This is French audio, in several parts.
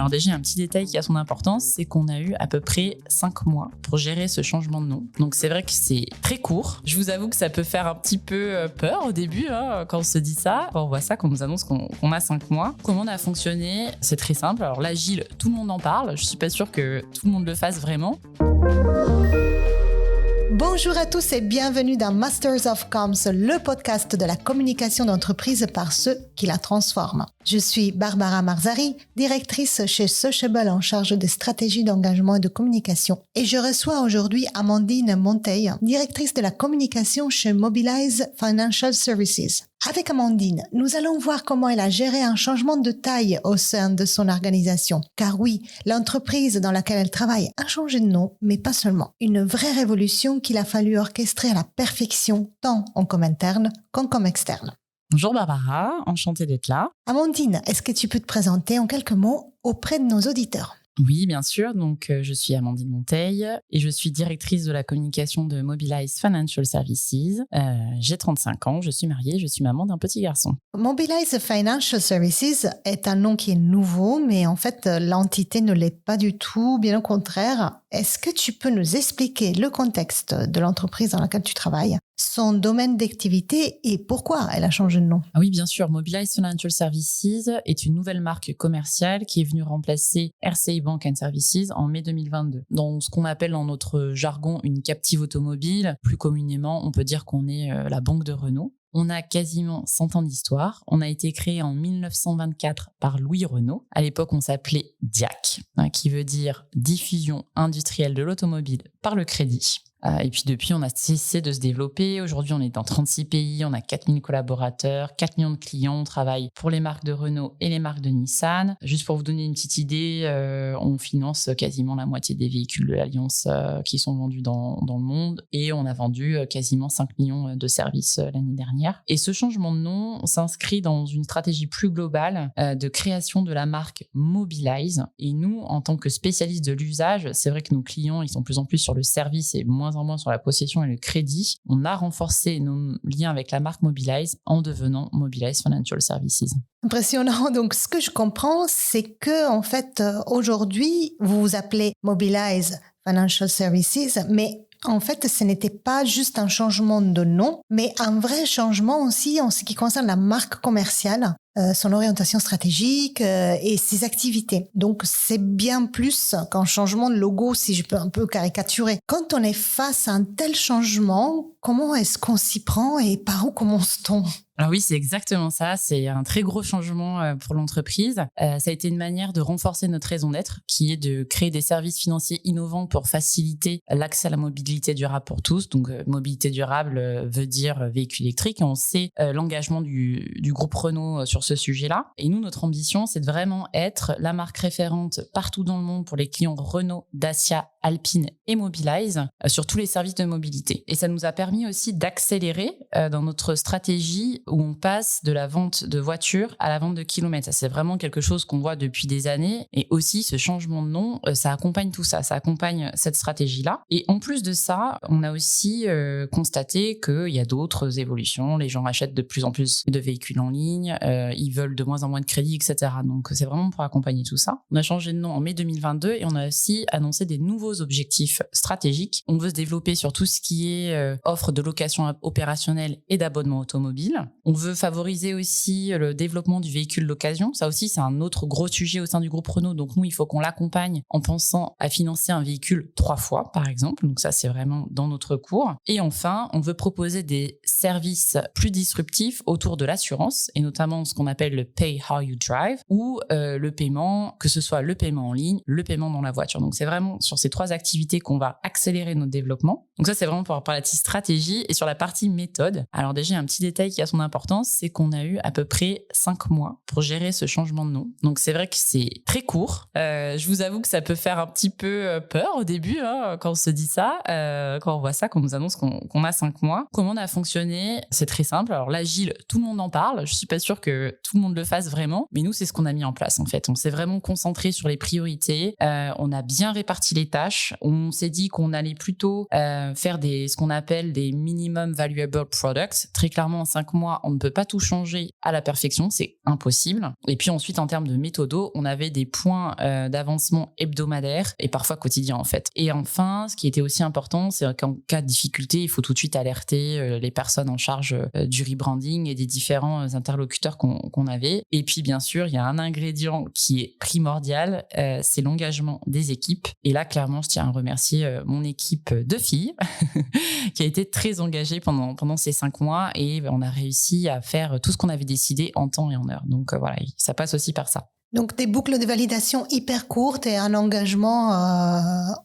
Alors déjà, un petit détail qui a son importance, c'est qu'on a eu à peu près 5 mois pour gérer ce changement de nom. Donc c'est vrai que c'est très court. Je vous avoue que ça peut faire un petit peu peur au début quand on se dit ça. Quand on voit ça, qu'on nous annonce qu'on a 5 mois. Comment on a fonctionné? C'est très simple. Alors l'agile, tout le monde en parle. Je suis pas sûre que tout le monde le fasse vraiment. Bonjour à tous et bienvenue dans Masters of Comms, le podcast de la communication d'entreprise par ceux qui la transforment. Je suis Barbara Marzari, directrice chez Sociable en charge des stratégies d'engagement et de communication. Et je reçois aujourd'hui Amandine Monteil, directrice de la communication chez Mobilize Financial Services. Avec Amandine, nous allons voir comment elle a géré un changement de taille au sein de son organisation. Car oui, l'entreprise dans laquelle elle travaille a changé de nom, mais pas seulement. Une vraie révolution qu'il a fallu orchestrer à la perfection, tant en com interne qu'en com externe. Bonjour Barbara, enchantée d'être là. Amandine, est-ce que tu peux te présenter en quelques mots auprès de nos auditeurs ? Oui, bien sûr. Donc, je suis Amandine Monteil et je suis directrice de la communication de Mobilize Financial Services. J'ai 35 ans, je suis mariée, je suis maman d'un petit garçon. Mobilize Financial Services est un nom qui est nouveau, mais en fait, l'entité ne l'est pas du tout, bien au contraire. Est-ce que tu peux nous expliquer le contexte de l'entreprise dans laquelle tu travailles, son domaine d'activité et pourquoi elle a changé de nom? Ah oui, bien sûr. Mobilize Financial Services est une nouvelle marque commerciale qui est venue remplacer RCI Bank and Services en mai 2022. Dans ce qu'on appelle dans notre jargon une captive automobile, plus communément, on peut dire qu'on est la banque de Renault. On a quasiment 100 ans d'histoire. On a été créé en 1924 par Louis Renault. À l'époque, on s'appelait DIAC, qui veut dire Diffusion industrielle de l'automobile par le crédit. Et puis depuis, on a cessé de se développer. Aujourd'hui, on est dans 36 pays, on a 4000 collaborateurs, 4 millions de clients. On travaille pour les marques de Renault et les marques de Nissan. Juste pour vous donner une petite idée, on finance quasiment la moitié des véhicules de l'Alliance qui sont vendus dans le monde. Et on a vendu quasiment 5 millions de services l'année dernière. Et ce changement de nom s'inscrit dans une stratégie plus globale de création de la marque Mobilize. Et nous, en tant que spécialistes de l'usage, c'est vrai que nos clients, ils sont de plus en plus sur le service et moins en moins sur la possession et le crédit. On a renforcé nos liens avec la marque Mobilize en devenant Mobilize Financial Services. Impressionnant. Donc, ce que je comprends, c'est que, en fait, aujourd'hui, vous vous appelez Mobilize Financial Services, mais en fait, ce n'était pas juste un changement de nom, mais un vrai changement aussi en ce qui concerne la marque commerciale, son orientation stratégique et ses activités. Donc, c'est bien plus qu'un changement de logo, si je peux un peu caricaturer. Quand on est face à un tel changement, comment est-ce qu'on s'y prend et par où commence-t-on ? Alors oui, c'est exactement ça. C'est un très gros changement pour l'entreprise. Ça a été une manière de renforcer notre raison d'être, qui est de créer des services financiers innovants pour faciliter l'accès à la mobilité durable pour tous. Donc, mobilité durable veut dire véhicule électrique. Et on sait l'engagement du groupe Renault sur ce sujet-là. Et nous, notre ambition, c'est de vraiment être la marque référente partout dans le monde pour les clients Renault, Dacia, Alpine et Mobilize sur tous les services de mobilité. Et ça nous a permis aussi d'accélérer dans notre stratégie où on passe de la vente de voitures à la vente de kilomètres. Ça, c'est vraiment quelque chose qu'on voit depuis des années. Et aussi, ce changement de nom, ça accompagne tout ça. Ça accompagne cette stratégie-là. Et en plus de ça, on a aussi constaté qu'il y a d'autres évolutions. Les gens achètent de plus en plus de véhicules en ligne. Ils veulent de moins en moins de crédit, etc. Donc, c'est vraiment pour accompagner tout ça. On a changé de nom en mai 2022 et on a aussi annoncé des nouveaux objectifs stratégiques. On veut se développer sur tout ce qui est offre de location opérationnelle et d'abonnement automobile. On veut favoriser aussi le développement du véhicule d'occasion. Ça aussi, c'est un autre gros sujet au sein du groupe Renault. Donc nous, il faut qu'on l'accompagne en pensant à financer un véhicule 3 fois, par exemple. Donc ça, c'est vraiment dans notre cours. Et enfin, on veut proposer des services plus disruptifs autour de l'assurance et notamment ce qu'on appelle le Pay How You Drive ou le paiement, que ce soit le paiement en ligne, le paiement dans la voiture. Donc c'est vraiment sur ces 3 activités qu'on va accélérer notre développement. Donc ça, c'est vraiment pour la partie stratégie et sur la partie méthode. Alors déjà, un petit détail qui a son importance, c'est qu'on a eu à peu près 5 mois pour gérer ce changement de nom. Donc c'est vrai que c'est très court. Je vous avoue que ça peut faire un petit peu peur au début quand on se dit ça, quand on voit ça, qu'on nous annonce qu'on a 5 mois. Comment on a fonctionné? C'est très simple. Alors l'agile, tout le monde en parle. Je suis pas sûre que tout le monde le fasse vraiment, mais nous, c'est ce qu'on a mis en place en fait. On s'est vraiment concentré sur les priorités. On a bien réparti les tâches. On s'est dit qu'on allait plutôt faire ce qu'on appelle des minimum valuable products. Très clairement, en 5 mois, on ne peut pas tout changer à la perfection, c'est impossible. Et puis ensuite, en termes de méthodo, on avait des points d'avancement hebdomadaires et parfois quotidiens en fait. Et enfin, ce qui était aussi important, c'est qu'en cas de difficulté, il faut tout de suite alerter les personnes en charge du rebranding et des différents interlocuteurs qu'on avait. Et puis bien sûr, il y a un ingrédient qui est primordial, c'est l'engagement des équipes. Et là, clairement, je tiens à remercier mon équipe de filles qui a été très engagée pendant ces 5 mois et on a réussi à faire tout ce qu'on avait décidé en temps et en heure. Donc voilà, ça passe aussi par ça. Donc des boucles de validation hyper courtes et un engagement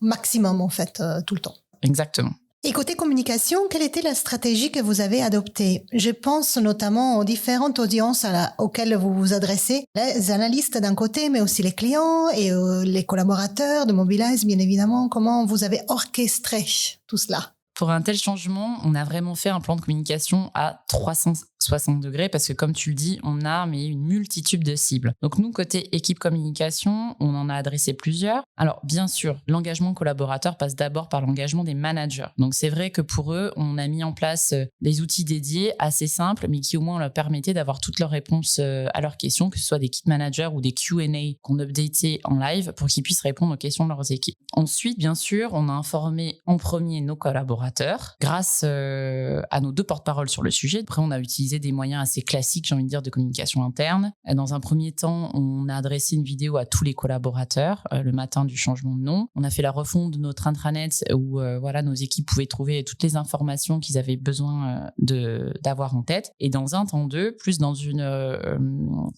maximum en fait tout le temps. Exactement. Et côté communication, quelle était la stratégie que vous avez adoptée? Je pense notamment aux différentes audiences auxquelles vous vous adressez, les analystes d'un côté, mais aussi les clients et les collaborateurs de Mobilize, bien évidemment. Comment vous avez orchestré tout cela? Pour un tel changement, on a vraiment fait un plan de communication à 360 degrés parce que, comme tu le dis, on a une multitude de cibles. Donc nous, côté équipe communication, on en a adressé plusieurs. Alors, bien sûr, l'engagement collaborateur passe d'abord par l'engagement des managers. Donc c'est vrai que pour eux, on a mis en place des outils dédiés assez simples, mais qui au moins leur permettaient d'avoir toutes leurs réponses à leurs questions, que ce soit des key managers ou des Q&A qu'on updatait en live pour qu'ils puissent répondre aux questions de leurs équipes. Ensuite, bien sûr, on a informé en premier nos collaborateurs grâce à nos 2 porte-paroles sur le sujet. Après, on a utilisé des moyens assez classiques, j'ai envie de dire, de communication interne. Dans un premier temps, on a adressé une vidéo à tous les collaborateurs le matin du changement de nom. On a fait la refonte de notre intranet où nos équipes pouvaient trouver toutes les informations qu'ils avaient besoin d'avoir en tête. Et dans un temps 2, plus dans une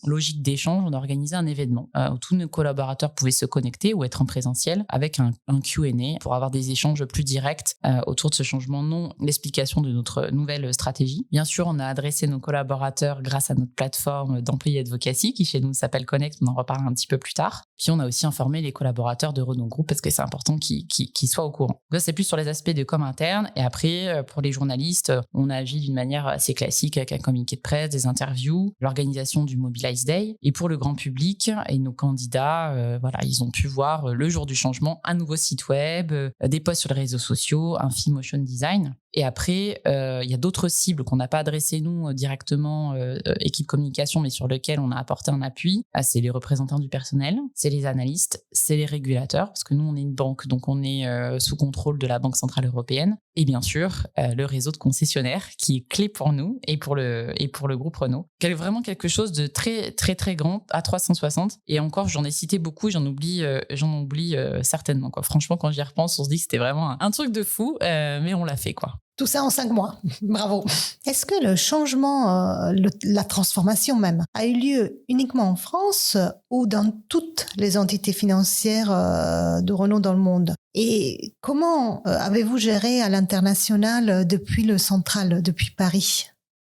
logique d'échange, on a organisé un événement où tous nos collaborateurs pouvaient se connecter ou être en présentiel avec un Q&A pour avoir des échanges plus directs autour de ce changement de nom, l'explication de notre nouvelle stratégie. Bien sûr, on a adressé nos collaborateurs grâce à notre plateforme d'employé advocacy qui chez nous s'appelle Connect, on en reparle un petit peu plus tard. Puis on a aussi informé les collaborateurs de Renault Group parce que c'est important qu'ils soient au courant. Donc, c'est plus sur les aspects de com interne et après, pour les journalistes, on a agi d'une manière assez classique avec un communiqué de presse, des interviews, l'organisation du Mobilize Day. Et pour le grand public et nos candidats, ils ont pu voir le jour du changement un nouveau site web, des posts sur les réseaux sociaux, un film motion design. Et après, il y a d'autres cibles qu'on n'a pas adressées nous directement, équipe communication, mais sur lesquelles on a apporté un appui. C'est les représentants du personnel, c'est les analystes, c'est les régulateurs, parce que nous, on est une banque, donc on est sous contrôle de la Banque Centrale Européenne. Et bien sûr, le réseau de concessionnaires qui est clé pour nous et pour le groupe Renault. Vraiment quelque chose de très, très, très grand à 360. Et encore, j'en ai cité beaucoup, j'en oublie certainement, quoi. Franchement, quand j'y repense, on se dit que c'était vraiment un truc de fou, mais on l'a fait, quoi. Tout ça en 5 mois. Bravo. Est-ce que le changement, la transformation même, a eu lieu uniquement en France ou dans toutes les entités financières de Renault dans le monde? Et comment avez-vous géré à l'international depuis le central, depuis Paris?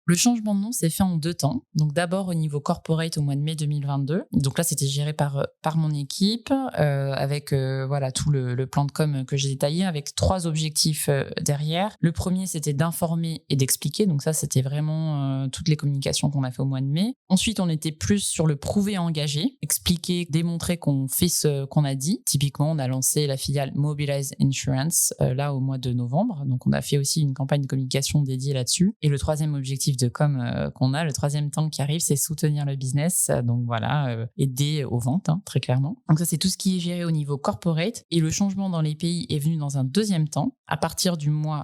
Le changement de nom s'est fait en 2 temps. Donc d'abord au niveau corporate au mois de mai 2022. Donc là, c'était géré par mon équipe avec tout le plan de com que j'ai détaillé avec 3 objectifs derrière. Le premier, c'était d'informer et d'expliquer. Donc ça, c'était vraiment toutes les communications qu'on a fait au mois de mai. Ensuite, on était plus sur le prouver et engager, expliquer, démontrer qu'on fait ce qu'on a dit. Typiquement, on a lancé la filiale Mobilize Insurance là au mois de novembre. Donc on a fait aussi une campagne de communication dédiée là-dessus. Et le troisième objectif de com qu'on a, le troisième temps qui arrive, c'est soutenir le business, donc aider aux ventes, très clairement. Donc ça, c'est tout ce qui est géré au niveau corporate, et le changement dans les pays est venu dans un deuxième temps, à partir du mois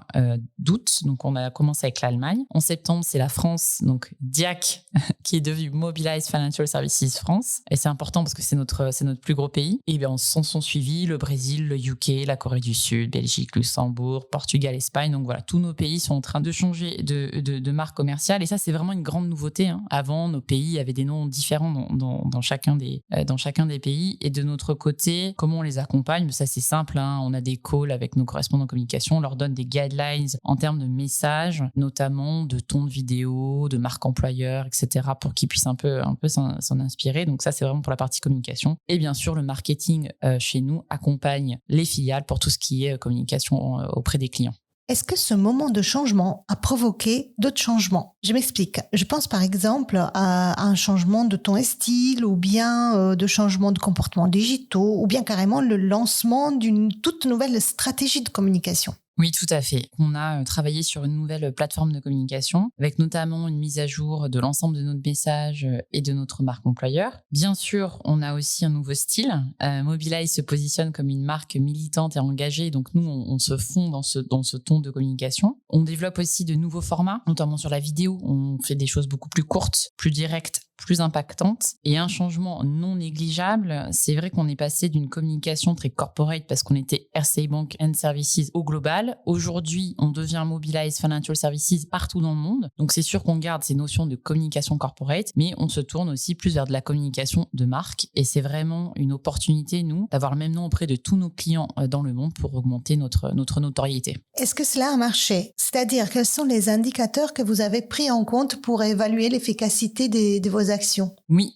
d'août. Donc on a commencé avec l'Allemagne. En septembre, c'est la France, donc DIAC, qui est devenu Mobilize Financial Services France, et c'est important parce que c'est notre plus gros pays. Et bien, on s'en sont suivis le Brésil, le UK, la Corée du Sud, Belgique, Luxembourg, Portugal, Espagne. Donc voilà, tous nos pays sont en train de changer de marque commerciale. Et ça, c'est vraiment une grande nouveauté. Avant, nos pays avaient des noms différents dans chacun des pays. Et de notre côté, comment on les accompagne? Ça, c'est simple. On a des calls avec nos correspondants communication. On leur donne des guidelines en termes de messages, notamment de ton de vidéo, de marque employeur, etc., pour qu'ils puissent un peu s'en inspirer. Donc ça, c'est vraiment pour la partie communication. Et bien sûr, le marketing chez nous accompagne les filiales pour tout ce qui est communication auprès des clients. Est-ce que ce moment de changement a provoqué d'autres changements? Je m'explique. Je pense par exemple à un changement de ton et style, ou bien de changement de comportements digitaux, ou bien carrément le lancement d'une toute nouvelle stratégie de communication. Oui, tout à fait. On a travaillé sur une nouvelle plateforme de communication avec notamment une mise à jour de l'ensemble de notre message et de notre marque employeur. Bien sûr, on a aussi un nouveau style. Mobilize se positionne comme une marque militante et engagée. Donc nous, on se fond dans ce ton de communication. On développe aussi de nouveaux formats, notamment sur la vidéo. On fait des choses beaucoup plus courtes, plus directes, plus impactante. Et un changement non négligeable, c'est vrai qu'on est passé d'une communication très corporate parce qu'on était RCI Bank and Services au global. Aujourd'hui, on devient Mobilize Financial Services partout dans le monde. Donc c'est sûr qu'on garde ces notions de communication corporate, mais on se tourne aussi plus vers de la communication de marque. Et c'est vraiment une opportunité, nous, d'avoir le même nom auprès de tous nos clients dans le monde pour augmenter notre notoriété. Est-ce que cela a marché? C'est-à-dire, quels sont les indicateurs que vous avez pris en compte pour évaluer l'efficacité de vos actions? Oui,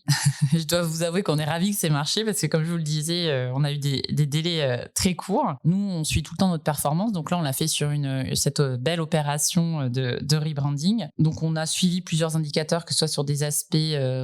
je dois vous avouer qu'on est ravis que c'est marché parce que comme je vous le disais, on a eu des délais très courts. Nous, on suit tout le temps notre performance. Donc là, on l'a fait sur cette belle opération de rebranding. Donc, on a suivi plusieurs indicateurs, que ce soit sur des aspects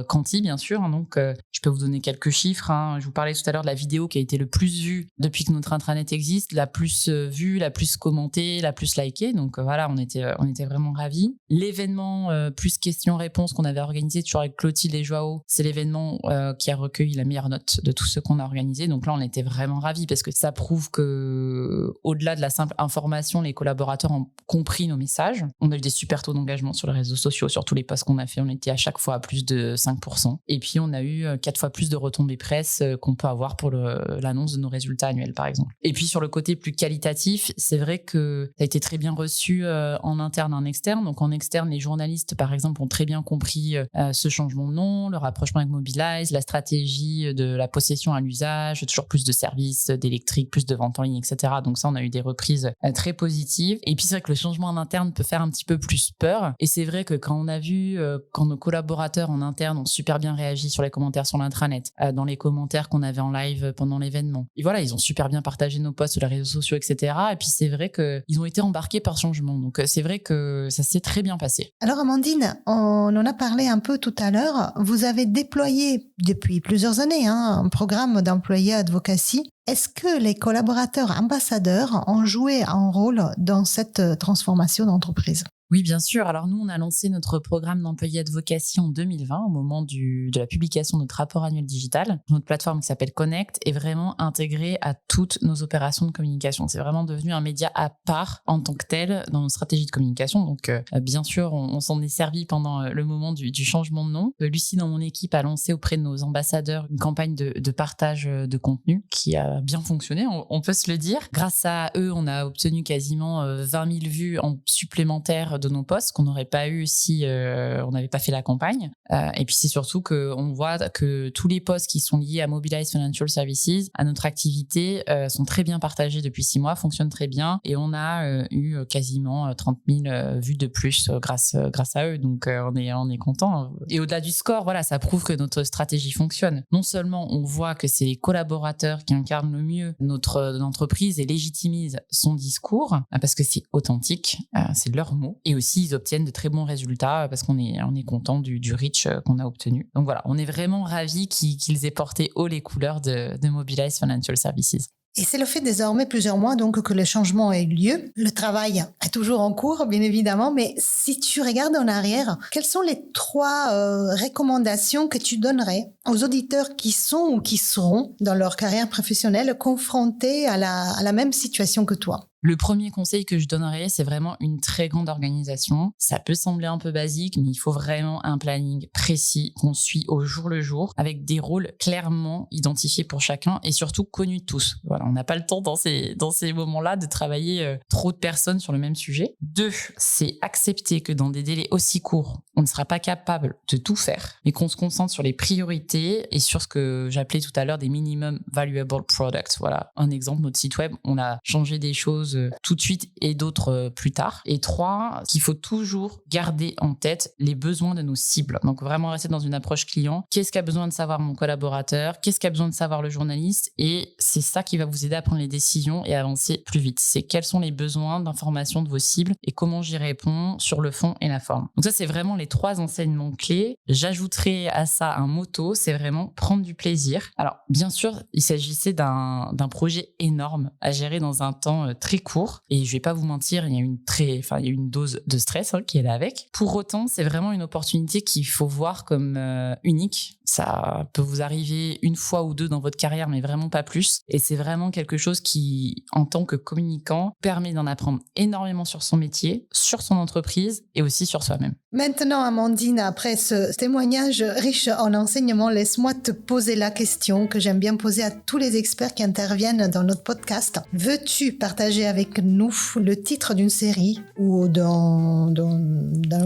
quanti, bien sûr. Donc, je peux vous donner quelques chiffres. Je vous parlais tout à l'heure de la vidéo qui a été le plus vue depuis que notre intranet existe, la plus vue, la plus commentée, la plus likée. Donc, voilà, on était vraiment ravis. L'événement plus questions-réponses qu'on avait organisé toujours avec Clotilde et Joao, c'est l'événement qui a recueilli la meilleure note de tous ceux qu'on a organisés. Donc là, on était vraiment ravis parce que ça prouve que, au-delà de la simple information, les collaborateurs ont compris nos messages. On a eu des super taux d'engagement sur les réseaux sociaux, sur tous les posts qu'on a fait. On était à chaque fois à plus de 5%. Et puis, on a eu 4 fois plus de retombées presse qu'on peut avoir pour l'annonce de nos résultats annuels, par exemple. Et puis, sur le côté plus qualitatif, c'est vrai que ça a été très bien reçu en interne et en externe. Donc, en externe, les journalistes, par exemple, ont très bien compris ce changement de nom, le rapprochement avec Mobilize, la stratégie de la possession à l'usage, toujours plus de services, d'électrique, plus de ventes en ligne, etc. Donc ça, on a eu des reprises très positives. Et puis c'est vrai que le changement en interne peut faire un petit peu plus peur. Et c'est vrai que quand on a vu, quand nos collaborateurs en interne ont super bien réagi sur les commentaires sur l'intranet, dans les commentaires qu'on avait en live pendant l'événement. Et voilà, ils ont super bien partagé nos posts sur les réseaux sociaux, etc. Et puis c'est vrai qu'ils ont été embarqués par ce changement. Donc c'est vrai que ça s'est très bien passé. Alors Amandine, on en a parlé un peu tout à l'heure. Vous avez déployé depuis plusieurs années un programme d'employé advocacy. Est-ce que les collaborateurs ambassadeurs ont joué un rôle dans cette transformation d'entreprise? Oui, bien sûr. Alors nous, on a lancé notre programme d'employé advocacy en 2020 au moment de la publication de notre rapport annuel digital. Notre plateforme qui s'appelle Connect est vraiment intégrée à toutes nos opérations de communication. C'est vraiment devenu un média à part en tant que tel dans nos stratégies de communication. Donc bien sûr, on s'en est servi pendant le moment du changement de nom. Lucie, dans mon équipe, a lancé auprès de nos ambassadeurs une campagne de partage de contenu qui a bien fonctionné, on peut se le dire. Grâce à eux, on a obtenu quasiment 20 000 vues en supplémentaire de nos posts qu'on n'aurait pas eu si on n'avait pas fait la campagne. Et puis c'est surtout qu'on voit que tous les posts qui sont liés à Mobilize Financial Services, à notre activité, sont très bien partagés depuis 6 mois, fonctionnent très bien et on a eu quasiment 30 000 vues de plus grâce à eux. Donc on est content. Et au-delà du score, voilà, ça prouve que notre stratégie fonctionne. Non seulement on voit que c'est les collaborateurs qui incarnent le mieux notre entreprise et légitimisent son discours parce que c'est authentique, c'est leur mot. Et aussi, ils obtiennent de très bons résultats parce qu'on est content du reach qu'on a obtenu. Donc voilà, on est vraiment ravis qu'ils aient porté haut les couleurs de Mobilize Financial Services. Et c'est le fait désormais plusieurs mois donc que le changement ait lieu. Le travail est toujours en cours, bien évidemment, mais si tu regardes en arrière, quelles sont les 3 recommandations que tu donnerais aux auditeurs qui sont ou qui seront dans leur carrière professionnelle confrontés à la même situation que toi? Le premier conseil que je donnerais, c'est vraiment une très grande organisation. Ça peut sembler un peu basique, mais il faut vraiment un planning précis qu'on suit au jour le jour, avec des rôles clairement identifiés pour chacun et surtout connus de tous. Voilà, on n'a pas le temps dans ces moments-là de travailler trop de personnes sur le même sujet. 2, c'est accepter que dans des délais aussi courts, on ne sera pas capable de tout faire, mais qu'on se concentre sur les priorités et sur ce que j'appelais tout à l'heure des minimum valuable products. Voilà, un exemple, notre site web, on a changé des choses tout de suite et d'autres plus tard. Et 3, qu'il faut toujours garder en tête les besoins de nos cibles. Donc vraiment rester dans une approche client. Qu'est-ce qu'a besoin de savoir mon collaborateur? Qu'est-ce qu'a besoin de savoir le journaliste? Et c'est ça qui va vous aider à prendre les décisions et à avancer plus vite. C'est quels sont les besoins d'information de vos cibles et comment j'y réponds sur le fond et la forme. Donc ça, c'est vraiment les 3 enseignements clés. J'ajouterai à ça un motto, c'est vraiment prendre du plaisir. Alors bien sûr, il s'agissait d'un projet énorme à gérer dans un temps très court et je vais pas vous mentir, il y a une dose de stress qui est là avec. Pour autant, c'est vraiment une opportunité qu'il faut voir comme unique. Ça peut vous arriver une fois ou deux dans votre carrière, mais vraiment pas plus. Et c'est vraiment quelque chose qui, en tant que communicant, permet d'en apprendre énormément sur son métier, sur son entreprise et aussi sur soi-même. Maintenant, Amandine, après ce témoignage riche en enseignements, laisse-moi te poser la question que j'aime bien poser à tous les experts qui interviennent dans notre podcast. Veux-tu partager avec nous le titre d'une série ou d'un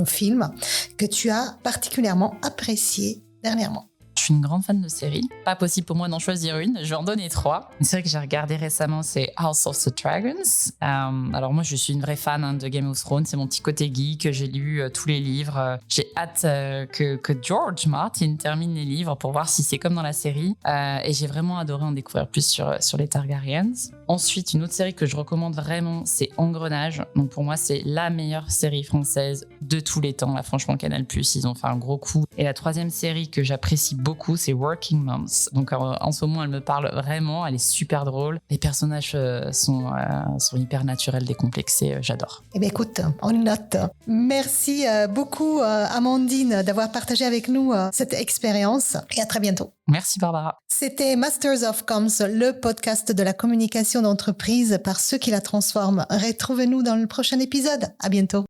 film que tu as particulièrement apprécié dernièrement? Je suis une grande fan de séries. Pas possible pour moi d'en choisir une. Je vais en donner 3. Une série que j'ai regardée récemment, c'est House of the Dragons. Alors moi, je suis une vraie fan de Game of Thrones. C'est mon petit côté geek. J'ai lu tous les livres. J'ai hâte que George Martin termine les livres pour voir si c'est comme dans la série. Et j'ai vraiment adoré en découvrir plus sur les Targaryens. Ensuite, une autre série que je recommande vraiment, c'est Engrenage. Donc pour moi, c'est la meilleure série française de tous les temps. Là, franchement, Canal+, ils ont fait un gros coup. Et la troisième série que j'apprécie beaucoup, c'est Working Moms. Donc en ce moment, elle me parle vraiment. Elle est super drôle. Les personnages sont hyper naturels, décomplexés. J'adore. Eh bien, écoute, on note. Merci beaucoup, Amandine, d'avoir partagé avec nous cette expérience. Et à très bientôt. Merci, Barbara. C'était Masters of Comms, le podcast de la communication d'entreprise par ceux qui la transforment. Retrouvez-nous dans le prochain épisode. À bientôt.